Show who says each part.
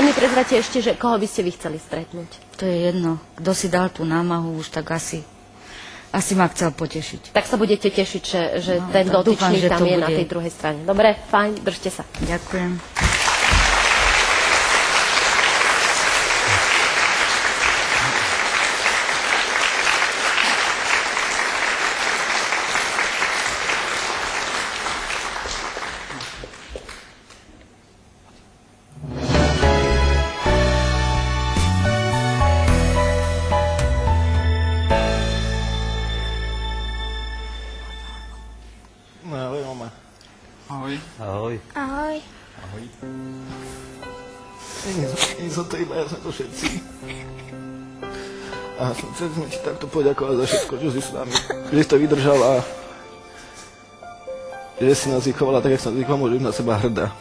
Speaker 1: len mi prezrate ešte, že koho by ste vy chceli stretnúť.
Speaker 2: To je jedno. Kto si dal tú námahu, už tak asi ma chcel potešiť.
Speaker 1: Tak sa budete tešiť, že ten dotyčný dúfam, tam je na tej druhej strane. Dobre, fajn, držte sa.
Speaker 2: Ďakujem.
Speaker 3: Nie som to iba, ja sme to všetci. A chceli sme ti takto poďakovať za všetko, čo si s nami, že si to vydržala, že si nás vychovala tak, jak som vychovala, môžem na seba hrdá.